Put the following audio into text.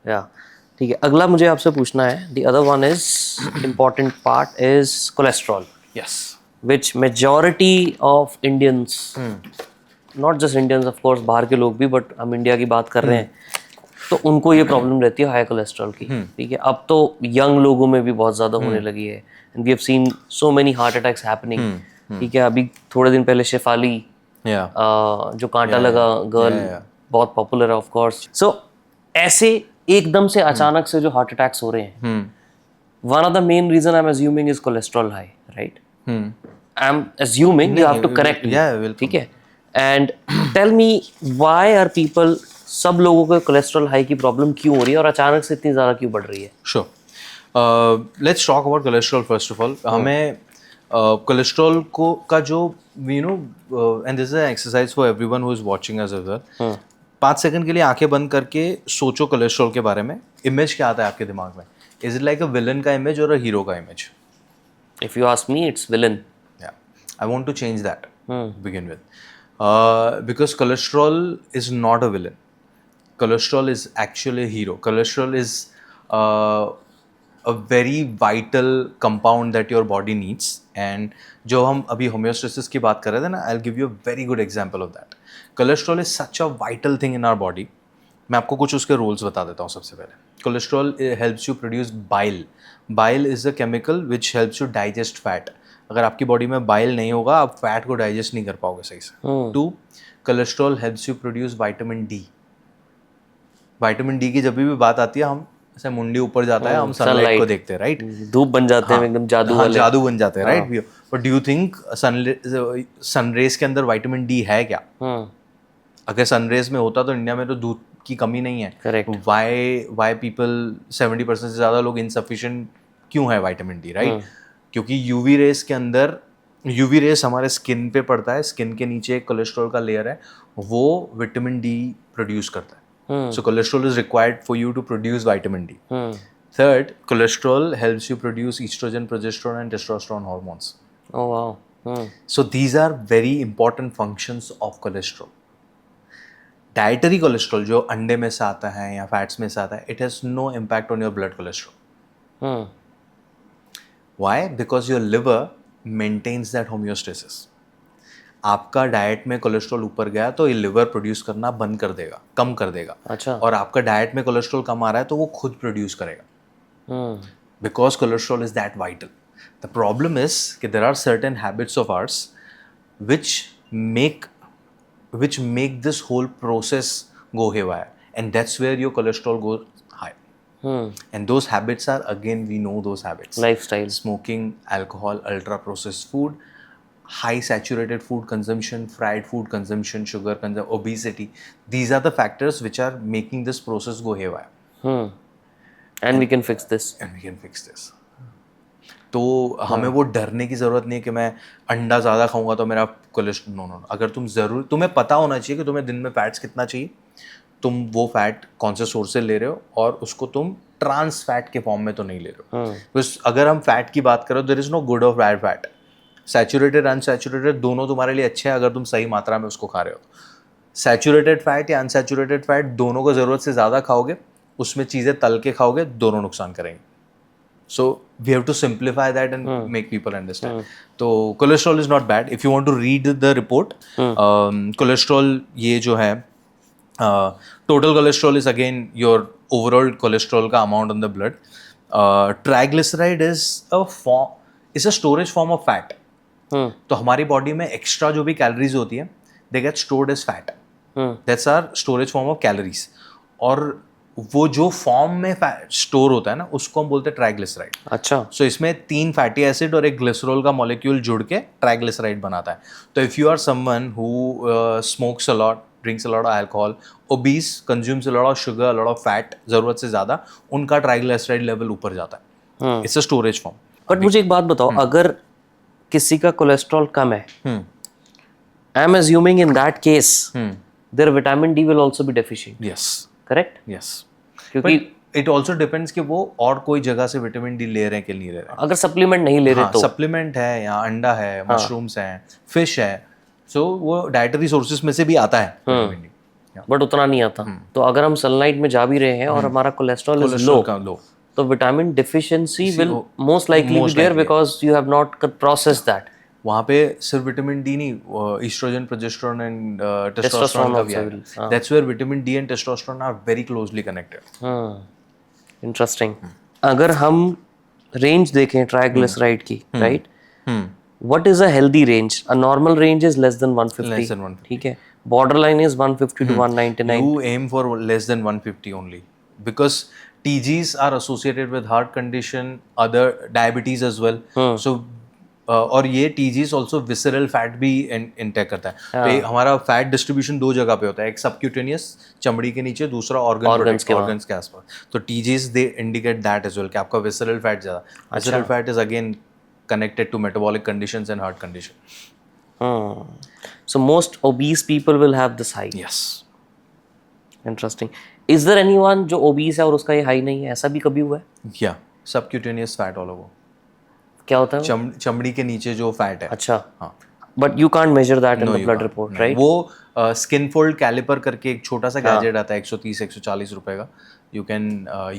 या ठीक है, अगला मुझे आपसे पूछना है, the other one is important part is cholesterol, yes, which majority of Indians, not just Indians of course, बाहर के लोग भी, बट हम इंडिया की बात कर रहे हैं, तो उनको ये प्रॉब्लम रहती है हाई कोलेस्ट्रॉल की। ठीक है, अब तो यंग लोगों में भी बहुत ज़्यादा होने लगी है, and we have seen so many heart attacks happening. ठीक है, अभी थोड़े दिन पहले शेफाली, जो कांटा लगा गर्ल, बहुत पॉपुलर है ऑफ कोर्स। सो ऐसे एकदम से अचानक से जो हार्ट अटैक्स हो रहे हैं, one of the main reason I am assuming is cholesterol high, right? I am assuming, you have to correct me, ठीक है? And tell me why are people, सब लोगों को कोलेस्ट्रॉल हाई की प्रॉब्लम क्यों हो रही है और अचानक से इतनी ज़्यादा क्यों बढ़ रही है? Sure, let's talk about cholesterol first of all. हमें कोलेस्ट्रॉल को का जो you know, and this is an exercise for everyone who is watching us as well. 5 second के लिए आंखें बंद करके सोचो कोलेस्ट्रॉल के बारे में। इमेज क्या आता है आपके दिमाग में? Is it like a villain का इमेज और अ हीरो का image? If you ask me, it's villain. Yeah, I want to change that begin with, because cholesterol is not a villain. Cholesterol is actually a hero. Cholesterol is a very vital compound that your body needs. And जो हम अभी homeostasis की बात कर रहे थे ना, I'll give you a very good example of that. Cholesterol is such a vital thing in our body. मैं आपको कुछ उसके रोल्स बता देता हूँ सबसे पहले. Cholesterol helps you produce bile. Bile is a chemical which helps you digest fat. अगर आपकी बॉडी में बाइल नहीं होगा, आप फैट को डाइजेस्ट नहीं कर पाओगे सही से. 2, cholesterol helps you produce vitamin D. Vitamin D की जब भी बात आती है, हम ऐसे मुंडी ऊपर जाता है, हम सनलाइट को देखते हैं, राइट? धूप बन जाते हैं एकदम, जादू वाले. जादू बन जाते हैं, right? But do you think sun rays के अंदर विटामिन डी है क्या? अगर सनरेज में होता तो इंडिया में तो दूध की कमी नहीं है. करेक्ट. वाई पीपल 70% से ज़्यादा लोग इनसफिशिएंट क्यों है विटामिन डी, राइट? क्योंकि यूवी रेस के अंदर, यूवी रेस हमारे स्किन पे पड़ता है, स्किन के नीचे एक कोलेस्ट्रॉल का लेयर है, वो विटामिन डी प्रोड्यूस करता है. So cholesterol is required for you to produce vitamin D. Third, cholesterol helps you produce estrogen, progesterone and testosterone hormones. Oh wow. So these are very important functions of cholesterol. Dietary cholesterol जो अंडे में से आता है या fats में से आता है, it has no impact on your blood cholesterol. Why? Because your liver maintains that homeostasis. आपका डाइट में कोलेस्ट्रॉल ऊपर गया तो ये लिवर प्रोड्यूस करना बंद कर देगा, कम कर देगा. अच्छा. और आपका डाइट में कोलेस्ट्रॉल कम आ रहा है तो वो खुद प्रोड्यूस करेगा, because cholesterol is that vital. The problem is कि there are certain habits of ours which make this whole process go haywire, and that's where your cholesterol goes high. And those habits are, again, we know those habits: lifestyle, smoking, alcohol, ultra processed food, high saturated food consumption, fried food consumption, sugar consumption, obesity. These are the factors which are making this process go haywire. And we can fix this. तो हमें वो डरने की ज़रूरत नहीं है कि मैं अंडा ज़्यादा खाऊंगा तो मेरा कोलेस्ट्रॉल. नो. अगर तुम्हें पता होना चाहिए कि तुम्हें दिन में फैट्स कितना चाहिए, तुम वो फैट कौन से सोर्स से ले रहे हो, और उसको तुम ट्रांस फैट के फॉर्म में तो नहीं ले रहे हो. बिकॉज अगर हम फैट की बात करो, देयर इज नो गुड और बैड फैट. सैचुरेटेड, अनसैचुरेटेड दोनों तुम्हारे लिए अच्छे हैं अगर तुम सही मात्रा में उसको खा रहे हो. सैचुरेटेड फैट या अनसैचुरेटेड फैट दोनों को ज़रूरत से ज़्यादा खाओगे, उसमें चीज़ें तल के खाओगे, दोनों नुकसान करेंगे. So we have to simplify that and make people understand. तो cholesterol is not bad. If you want to read the report, cholesterol ये जो है, total cholesterol is again your overall cholesterol का amount in the blood. Triglyceride is a storage form of fat. तो हमारी body में extra जो भी calories होती है, they get stored as fat. That's our storage form of calories. और वो जो फॉर्म में स्टोर होता है ना, उसको हम बोलते हैं ट्राइग्लिसराइड. अच्छा. सो इसमें 3 फैटी एसिड और एक ग्लिसरॉल का मॉलिक्यूल जुड़ के ट्राइग्लिसराइड बनाता है. तो if you are someone who smokes a lot, drinks a lot of alcohol, obese, consumes a lot of sugar, a lot of fat, जरूरत से ज्यादा, उनका ट्राइग्लिसराइड लेवल ऊपर जाता है. It's a storage form. But मुझे एक बात बताओ, अगर किसी का कोलेस्ट्रॉल कम है, I am assuming in that case there vitamin D will also be deficient. Yes. Correct. Yes. क्योंकि इट आल्सो डिपेंड्स कि वो और कोई जगह से विटामिन डी ले रहे हैं कि नहीं ले रहे हैं. अगर सप्लीमेंट नहीं ले रहे तो सप्लीमेंट है या अंडा है, मशरूम्स हैं, फिश है, सो वो डाइटरी सोर्सेज में से भी आता है विटामिन डी. बट उतना नहीं आता। तो अगर हम सनलाइट में जा भी रहे हैं और हमारा कोलेस्ट्रॉल इज लो, लो तो vitamin deficiency will most likely be there because you have not processed that. वहाँ पे सिर्फ विटामिन डी नहीं, ईस्ट्रोजन, प्रोजेस्टेरोन एंड टेस्टोस्टेरोन का भी आएगा। That's where vitamin D and testosterone are very closely connected. Interesting. अगर हम रेंज देखें ट्राइग्लिसराइड की, right, what is a healthy range? A normal range is less than 150, Less than 150. ठीक है। Borderline is 150 to 199। You aim for less than 150 only because TGs are associated with heart condition, other diabetes as well. So और ये TGs also visceral fat भी intake करता है। तो हमारा fat distribution दो जगह पे होता है, एक सबक्यूटेनियस चमड़ी के नीचे, दूसरा ऑर्गन्स के आसपास। तो TGs they indicate that as well कि आपका विसरल फैट ज़्यादा। Visceral fat is again connected to metabolic conditions and heart condition. So most obese people will have this high. Yes. Interesting. Is there anyone जो obese है और उसका ये high नहीं है? ऐसा भी कभी हुआ है? Yeah. Subcutaneous fat all over. क्या होता है? चमड़ी के नीचे जो फैट है। अच्छा। हाँ। But you can't measure that in the blood report, right? वो स्किन फोल्ड कैलिपर करके एक छोटा सा गैजेट आता है 130-140 रुपए का। You can